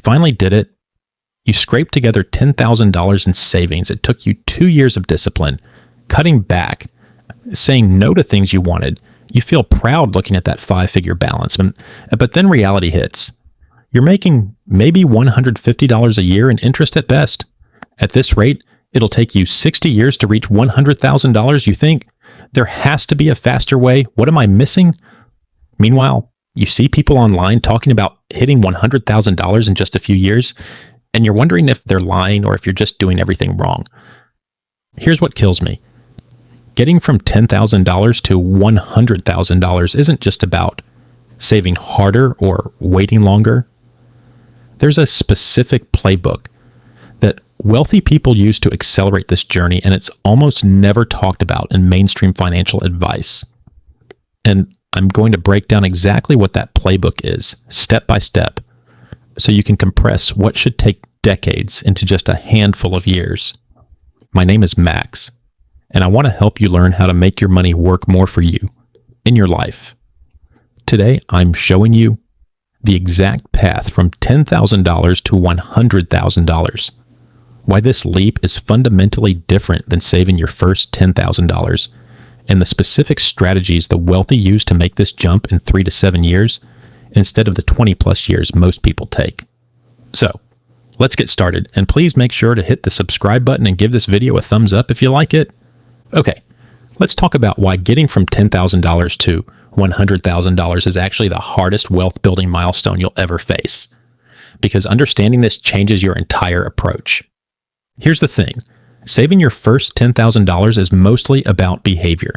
finally did it. You scraped together $10,000 in savings. It took you 2 years of discipline, cutting back, saying no to things you wanted. You feel proud looking at that 5-figure balance. But then reality hits. You're making maybe $150 a year in interest at best. At this rate, it'll take you 60 years to reach $100,000. You think, there has to be a faster way. What am I missing? Meanwhile, you see people online talking about hitting $100,000 in just a few years, and you're wondering if they're lying or if you're just doing everything wrong. Here's what kills me. Getting from $10,000 to $100,000 isn't just about saving harder or waiting longer. There's a specific playbook that wealthy people use to accelerate this journey, and it's almost never talked about in mainstream financial advice. And I'm going to break down exactly what that playbook is, step by step, so you can compress what should take decades into just a handful of years. My name is Max, and I want to help you learn how to make your money work more for you in your life. Today, I'm showing you the exact path from $10,000 to $100,000. Why this leap is fundamentally different than saving your first $10,000, and the specific strategies the wealthy use to make this jump in 3 to 7 years instead of the 20 plus years most people take. So, let's get started, and please make sure to hit the subscribe button and give this video a thumbs up if you like it. Okay, let's talk about why getting from $10,000 to $100,000 is actually the hardest wealth building milestone you'll ever face, because understanding this changes your entire approach. Here's the thing. Saving your first $10,000 is mostly about behavior.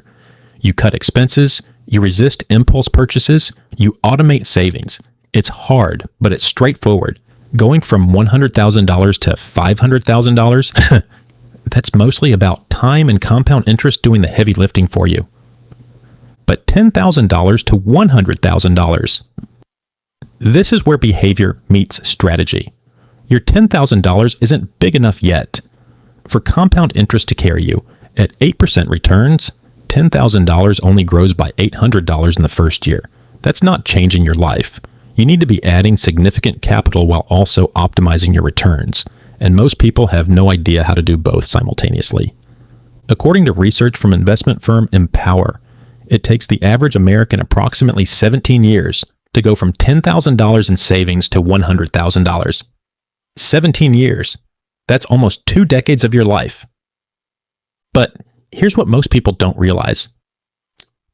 You cut expenses, you resist impulse purchases, you automate savings. It's hard, but it's straightforward. Going from $100,000 to $500,000, that's mostly about time and compound interest doing the heavy lifting for you. But $10,000 to $100,000, this is where behavior meets strategy. Your $10,000 isn't big enough yet for compound interest to carry you. At 8% returns, $10,000 only grows by $800 in the first year. That's not changing your life. You need to be adding significant capital while also optimizing your returns, and most people have no idea how to do both simultaneously. According to research from investment firm Empower, it takes the average American approximately 17 years to go from $10,000 in savings to $100,000. 17 years. That's almost 2 decades of your life. But here's what most people don't realize.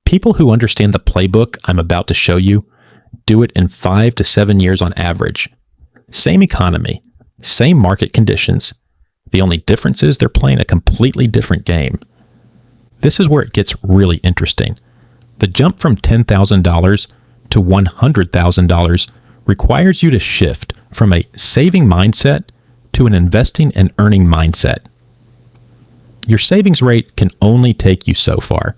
People who understand the playbook I'm about to show you do it in 5 to 7 years on average. Same economy, same market conditions. The only difference is they're playing a completely different game. This is where it gets really interesting. The jump from $10,000 to $100,000 requires you to shift from a saving mindset to an investing and earning mindset. Your savings rate can only take you so far.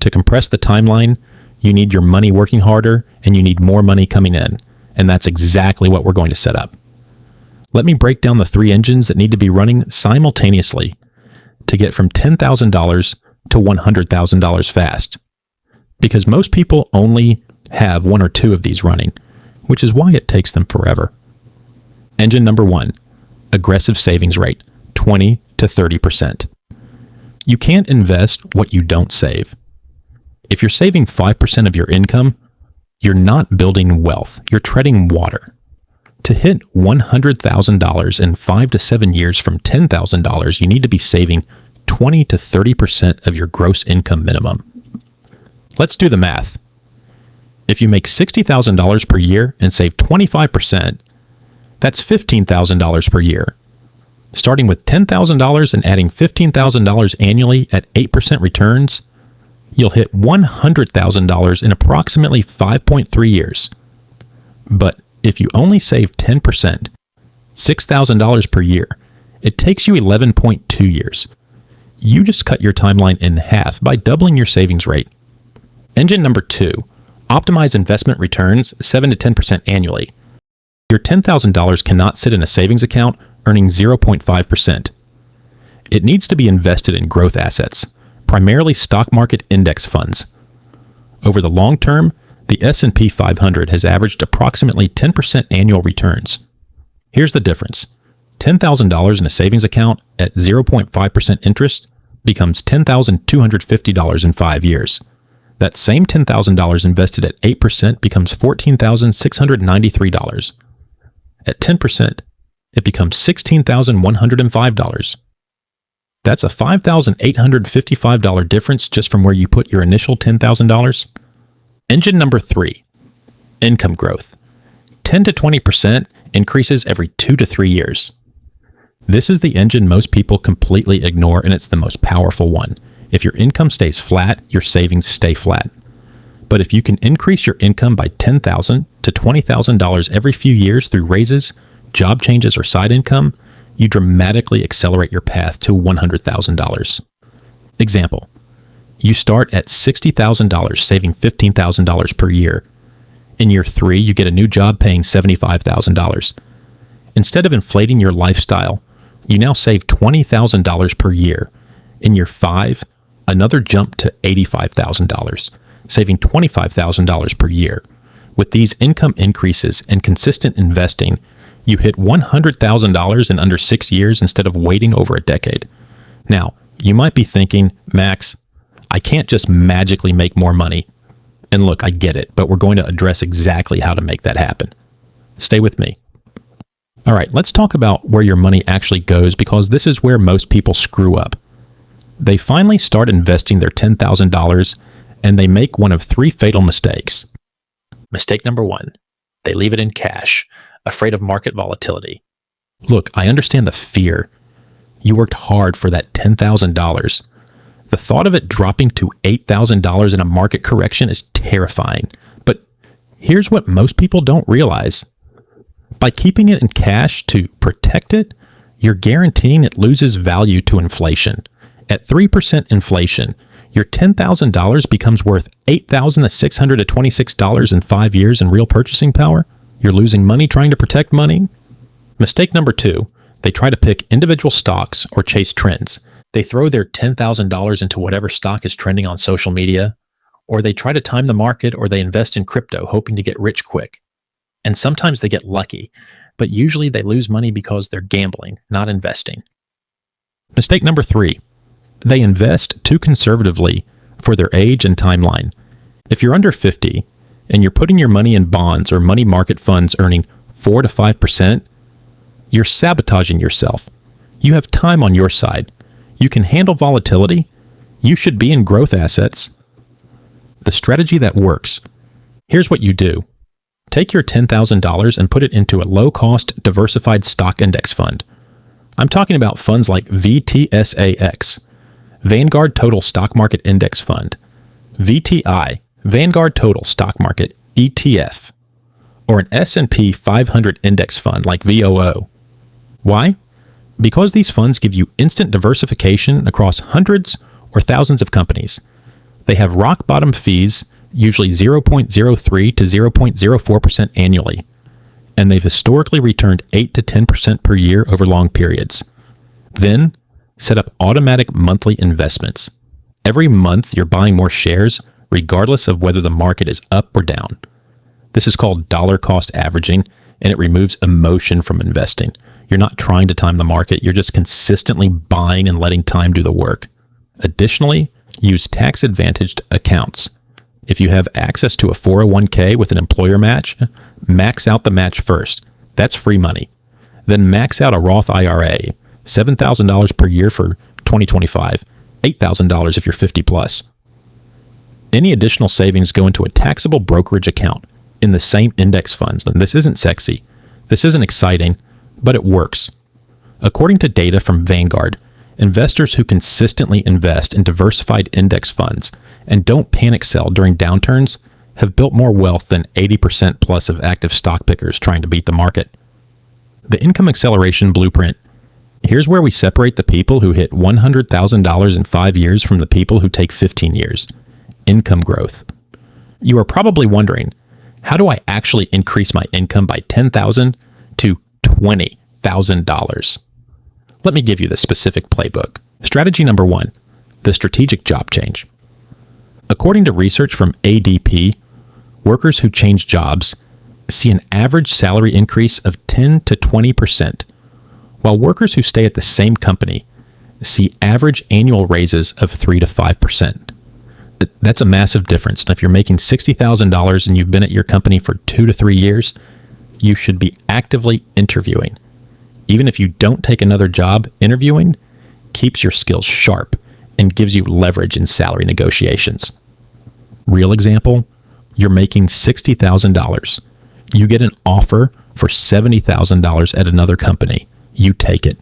To compress the timeline, you need your money working harder and you need more money coming in, and that's exactly what we're going to set up. Let me break down the 3 engines that need to be running simultaneously to get from $10,000 to $100,000 fast, because most people only have 1 or 2 of these running, which is why it takes them forever. Engine number 1, aggressive savings rate, 20 to 30%. You can't invest what you don't save. If you're saving 5% of your income, you're not building wealth, you're treading water. To hit $100,000 in 5 to 7 years from $10,000, you need to be saving 20 to 30% of your gross income minimum. Let's do the math. If you make $60,000 per year and save 25%, that's $15,000 per year. Starting with $10,000 and adding $15,000 annually at 8% returns, you'll hit $100,000 in approximately 5.3 years. But if you only save 10%, $6,000 per year, it takes you 11.2 years. You just cut your timeline in half by doubling your savings rate. Engine number 2, optimize investment returns 7 to 10% annually. Your $10,000 cannot sit in a savings account earning 0.5%. It needs to be invested in growth assets, primarily stock market index funds. Over the long term, the S&P 500 has averaged approximately 10% annual returns. Here's the difference. $10,000 in a savings account at 0.5% interest becomes $10,250 in 5 years. That same $10,000 invested at 8% becomes $14,693. At 10%, it becomes $16,105. That's a $5,855 difference just from where you put your initial $10,000. Engine number 3, income growth. 10 to 20% increases every 2 to 3 years. This is the engine most people completely ignore, and it's the most powerful one. If your income stays flat, your savings stay flat. But if you can increase your income by $10,000 to $20,000 every few years through raises, job changes, or side income, you dramatically accelerate your path to $100,000. Example, you start at $60,000 saving $15,000 per year. In year 3, you get a new job paying $75,000. Instead of inflating your lifestyle, you now save $20,000 per year. In year 5, another jump to $85,000, saving $25,000 per year. With these income increases and consistent investing, you hit $100,000 in under 6 years instead of waiting over a decade. Now, you might be thinking, Max, I can't just magically make more money. And look, I get it, but we're going to address exactly how to make that happen. Stay with me. All right, let's talk about where your money actually goes, because this is where most people screw up. They finally start investing their $10,000 and they make one of 3 fatal mistakes. Mistake number 1, they leave it in cash, afraid of market volatility. Look, I understand the fear. You worked hard for that $10,000. The thought of it dropping to $8,000 in a market correction is terrifying. But here's what most people don't realize. By keeping it in cash to protect it, you're guaranteeing it loses value to inflation. At 3% inflation, your $10,000 becomes worth $8,626 in 5 years in real purchasing power. You're losing money trying to protect money. Mistake number 2, they try to pick individual stocks or chase trends. They throw their $10,000 into whatever stock is trending on social media, or they try to time the market, or they invest in crypto hoping to get rich quick. And sometimes they get lucky, but usually they lose money because they're gambling, not investing. Mistake number 3, they invest too conservatively for their age and timeline. If you're under 50 and you're putting your money in bonds or money market funds earning 4 to 5%, you're sabotaging yourself. You have time on your side. You can handle volatility. You should be in growth assets. The strategy that works. Here's what you do. Take your $10,000 and put it into a low-cost, diversified stock index fund. I'm talking about funds like VTSAX, Vanguard Total Stock Market Index Fund, VTI, Vanguard Total Stock Market ETF, or an S&P 500 index fund like VOO. Why? Because these funds give you instant diversification across hundreds or thousands of companies. They have rock-bottom fees, usually 0.03 to 0.04% annually, and they've historically returned 8 to 10% per year over long periods. Then, set up automatic monthly investments. Every month, you're buying more shares, regardless of whether the market is up or down. This is called dollar cost averaging, and it removes emotion from investing. You're not trying to time the market, you're just consistently buying and letting time do the work. Additionally, use tax-advantaged accounts. If you have access to a 401k with an employer match, max out the match first. That's free money. Then max out a Roth IRA, $7,000 per year for 2025, $8,000 if you're 50 plus. Any additional savings go into a taxable brokerage account in the same index funds. And this isn't sexy. This isn't exciting, but it works. According to data from Vanguard, investors who consistently invest in diversified index funds and don't panic sell during downturns have built more wealth than 80% plus of active stock pickers trying to beat the market. The income acceleration blueprint. Here's where we separate the people who hit $100,000 in 5 years from the people who take 15 years. Income growth. You are probably wondering, how do I actually increase my income by $10,000 to $20,000? Let me give you the specific playbook. Strategy number 1, the strategic job change. According to research from ADP, workers who change jobs see an average salary increase of 10 to 20%, while workers who stay at the same company see average annual raises of 3 to 5%. That's a massive difference. And if you're making $60,000 and you've been at your company for 2 to 3 years, you should be actively interviewing. Even if you don't take another job, interviewing keeps your skills sharp and gives you leverage in salary negotiations. Real example, you're making $60,000. You get an offer for $70,000 at another company. You take it.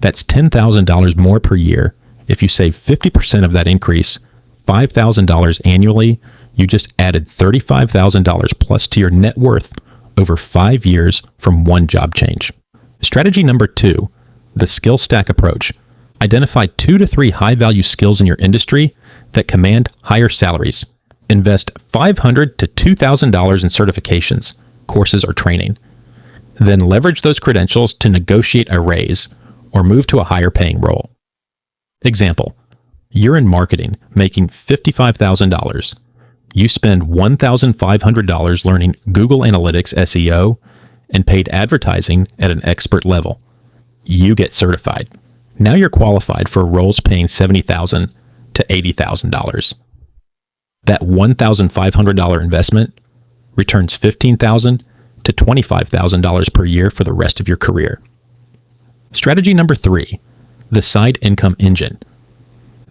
That's $10,000 more per year. If you save 50% of that increase, $5,000 annually, you just added $35,000 plus to your net worth over 5 years from one job change. Strategy number 2, the skill stack approach. Identify 2 to 3 high-value skills in your industry that command higher salaries. Invest $500 to $2,000 in certifications, courses, or training. Then leverage those credentials to negotiate a raise or move to a higher paying role. Example, you're in marketing, making $55,000. You spend $1,500 learning Google Analytics SEO and paid advertising at an expert level. You get certified. Now you're qualified for roles paying $70,000 to $80,000. That $1,500 investment returns $15,000 to $25,000 per year for the rest of your career. Strategy number 3, the side income engine.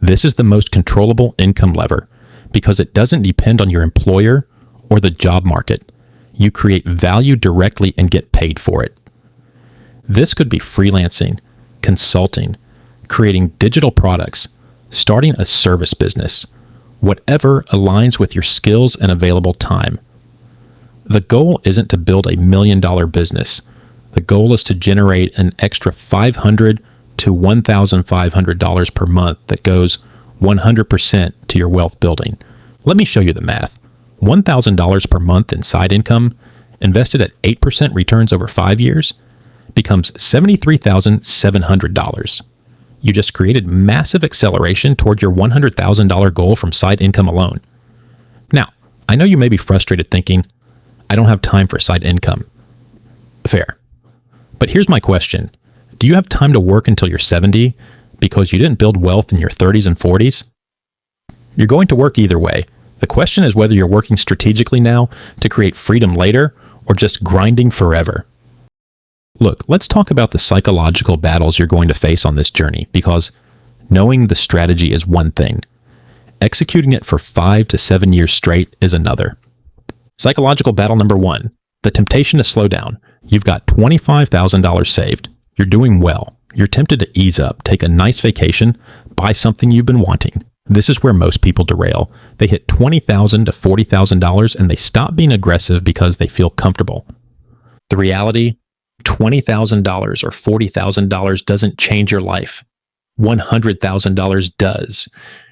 This is the most controllable income lever because it doesn't depend on your employer or the job market. You create value directly and get paid for it. This could be freelancing, consulting, creating digital products, starting a service business, whatever aligns with your skills and available time. The goal isn't to build $1 million business. The goal is to generate an extra $500 to $1,500 per month that goes 100% to your wealth building. Let me show you the math. $1,000 per month in side income invested at 8% returns over 5 years becomes $73,700. You just created massive acceleration toward your $100,000 goal from side income alone. Now, I know you may be frustrated thinking, I don't have time for side income. Fair. But here's my question. Do you have time to work until you're 70 because you didn't build wealth in your 30s and 40s? You're going to work either way. The question is whether you're working strategically now to create freedom later or just grinding forever. Look, let's talk about the psychological battles you're going to face on this journey, because knowing the strategy is one thing. Executing it for 5 to 7 years straight is another. Psychological battle number 1, the temptation to slow down. You've got $25,000 saved. You're doing well. You're tempted to ease up, take a nice vacation, buy something you've been wanting. This is where most people derail. They hit $20,000 to $40,000 and they stop being aggressive because they feel comfortable. The reality, $20,000 or $40,000 doesn't change your life. $100,000 does.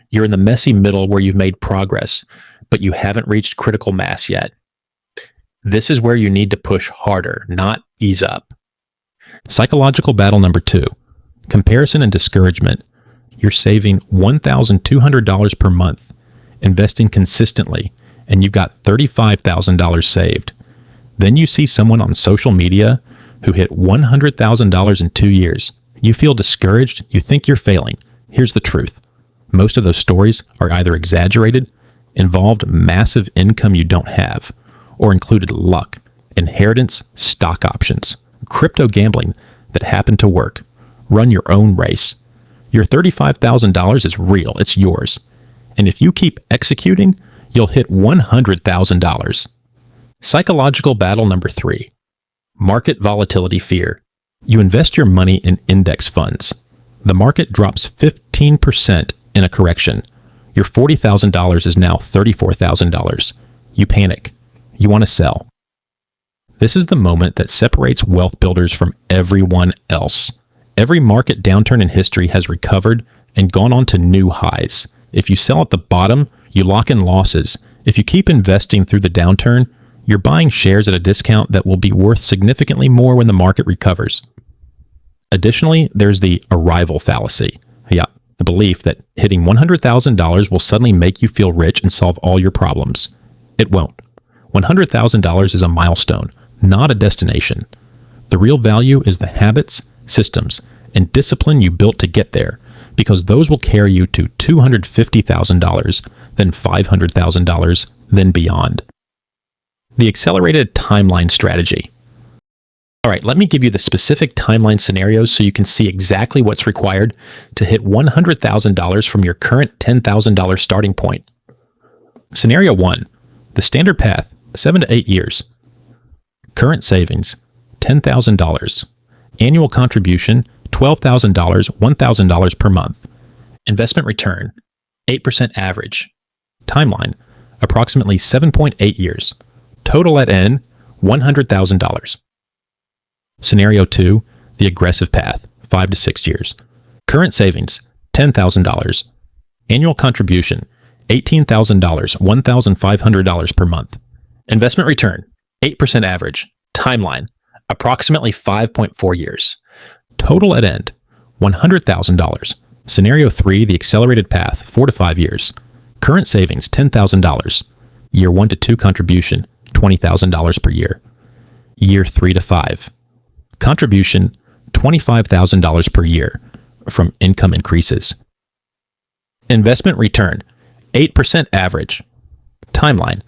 You're in the messy middle where you've made progress, but you haven't reached critical mass yet. This is where you need to push harder, not ease up. Psychological battle number 2, comparison and discouragement. You're saving $1,200 per month, investing consistently, and you've got $35,000 saved. Then you see someone on social media who hit $100,000 in 2 years. You feel discouraged, you think you're failing. Here's the truth. Most of those stories are either exaggerated, involved massive income you don't have, or included luck, inheritance, stock options, crypto gambling that happened to work. Run your own race. Your $35,000 is real, it's yours. And if you keep executing, you'll hit $100,000. Psychological battle number 3, market volatility fear. You invest your money in index funds. The market drops 15% in a correction. Your $40,000 is now $34,000. You panic. You want to sell. This is the moment that separates wealth builders from everyone else. Every market downturn in history has recovered and gone on to new highs. If you sell at the bottom, you lock in losses. If you keep investing through the downturn, you're buying shares at a discount that will be worth significantly more when the market recovers. Additionally, there's the arrival fallacy. The belief that hitting $100,000 will suddenly make you feel rich and solve all your problems. It won't. $100,000 is a milestone, not a destination. The real value is the habits, systems, and discipline you built to get there, because those will carry you to $250,000, then $500,000, then beyond. The accelerated timeline strategy. All right, let me give you the specific timeline scenarios so you can see exactly what's required to hit $100,000 from your current $10,000 starting point. Scenario 1, the standard path, 7 to 8 years. Current savings, $10,000. Annual contribution, $12,000, $1,000 per month. Investment return, 8% average. Timeline, approximately 7.8 years. Total at end, $100,000. Scenario 2, the aggressive path, 5 to 6 years. Current savings, $10,000. Annual contribution, $18,000, $1,500 per month. Investment return, 8% average. Timeline, approximately 5.4 years. Total at end, $100,000. Scenario 3, the accelerated path, 4 to 5 years. Current savings, $10,000. Year 1 to 2 contribution, $20,000 per year. Year 3 to 5. Contribution, $25,000 per year from income increases. Investment return, 8% average. Timeline,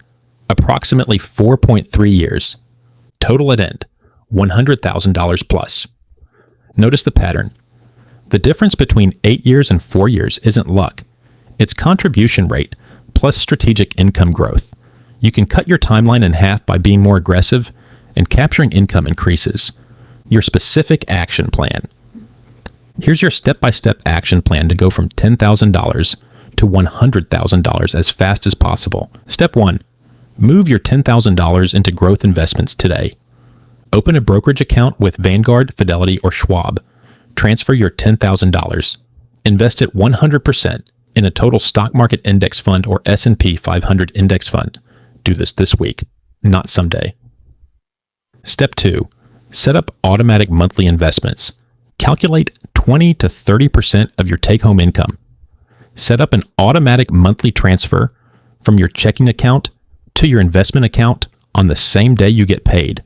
approximately 4.3 years. Total at end, $100,000 plus. Notice the pattern. The difference between 8 years and 4 years isn't luck. It's contribution rate plus strategic income growth. You can cut your timeline in half by being more aggressive and capturing income increases. Your specific action plan. Here's your step-by-step action plan to go from $10,000 to $100,000 as fast as possible. Step 1. Move your $10,000 into growth investments today. Open a brokerage account with Vanguard, Fidelity, or Schwab. Transfer your $10,000. Invest it 100% in a total stock market index fund or S&P 500 index fund. Do this week, not someday. Step 2. Set up automatic monthly investments. Calculate 20 to 30% of your take-home income. Set up an automatic monthly transfer from your checking account to your investment account on the same day you get paid.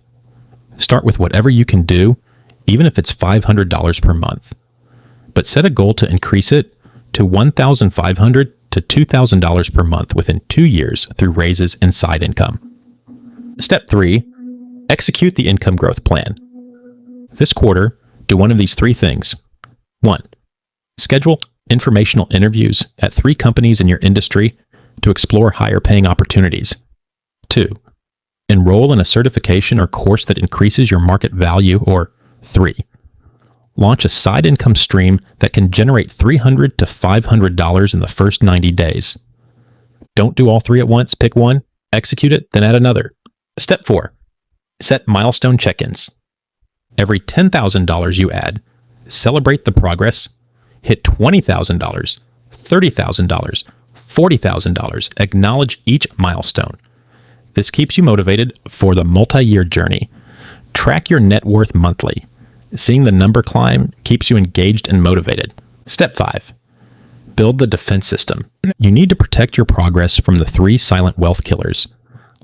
Start with whatever you can do, even if it's $500 per month. But set a goal to increase it to $1,500 to $2,000 per month within 2 years through raises and side income. Step 3. Execute the income growth plan. This quarter, do one of these 3 things. 1. Schedule informational interviews at 3 companies in your industry to explore higher paying opportunities. 2. Enroll in a certification or course that increases your market value. Or 3. Launch a side income stream that can generate $300 to $500 in the first 90 days. Don't do all 3 at once. Pick one, execute it, then add another. Step 4. Set milestone check-ins. Every $10,000 you add, celebrate the progress, hit $20,000, $30,000, $40,000, acknowledge each milestone. This keeps you motivated for the multi-year journey. Track your net worth monthly. Seeing the number climb keeps you engaged and motivated. Step 5. Build the defense system. You need to protect your progress from the 3 silent wealth killers: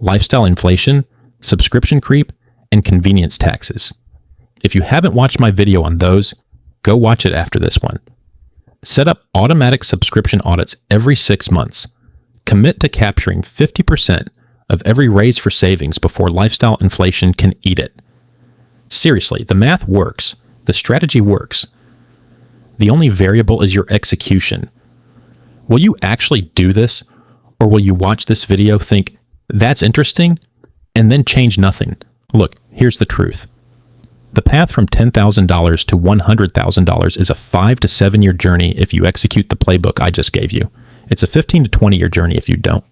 lifestyle inflation, subscription creep, and convenience taxes. If you haven't watched my video on those, go watch it after this one. Set up automatic subscription audits every 6 months. Commit to capturing 50% of every raise for savings before lifestyle inflation can eat it. Seriously, the math works. The strategy works. The only variable is your execution. Will you actually do this, or will you watch this video, think, that's interesting, and then change nothing? Look, here's the truth. The path from $10,000 to $100,000 is a 5 to 7 year journey if you execute the playbook I just gave you. It's a 15 to 20 year journey if you don't.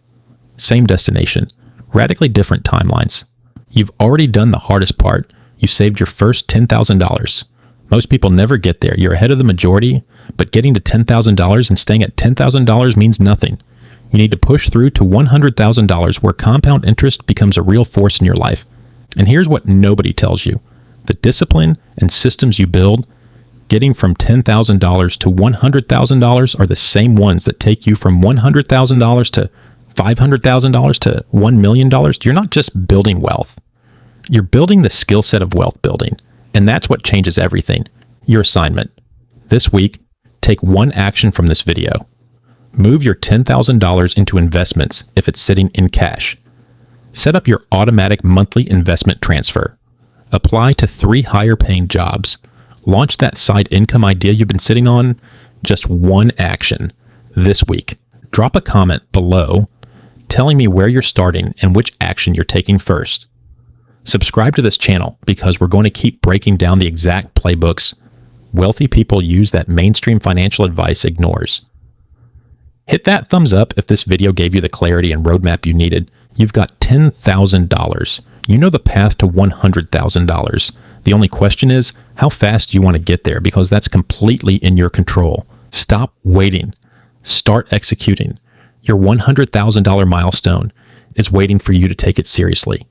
Same destination, radically different timelines. You've already done the hardest part. You saved your first $10,000. Most people never get there. You're ahead of the majority, but getting to $10,000 and staying at $10,000 means nothing. You need to push through to $100,000 where compound interest becomes a real force in your life. And here's what nobody tells you. The discipline and systems you build, getting from $10,000 to $100,000 are the same ones that take you from $100,000 to $500,000 to $1 million. You're not just building wealth. You're building the skill set of wealth building, and that's what changes everything. Your assignment. This week, take one action from this video. Move your $10,000 into investments if it's sitting in cash. Set up your automatic monthly investment transfer. Apply to 3 higher paying jobs. Launch that side income idea you've been sitting on. Just one action this week. Drop a comment below telling me where you're starting and which action you're taking first. Subscribe to this channel because we're going to keep breaking down the exact playbooks wealthy people use that mainstream financial advice ignores. Hit that thumbs up if this video gave you the clarity and roadmap you needed. You've got $10,000. You know the path to $100,000. The only question is, how fast do you want to get there? Because that's completely in your control. Stop waiting. Start executing. Your $100,000 milestone is waiting for you to take it seriously.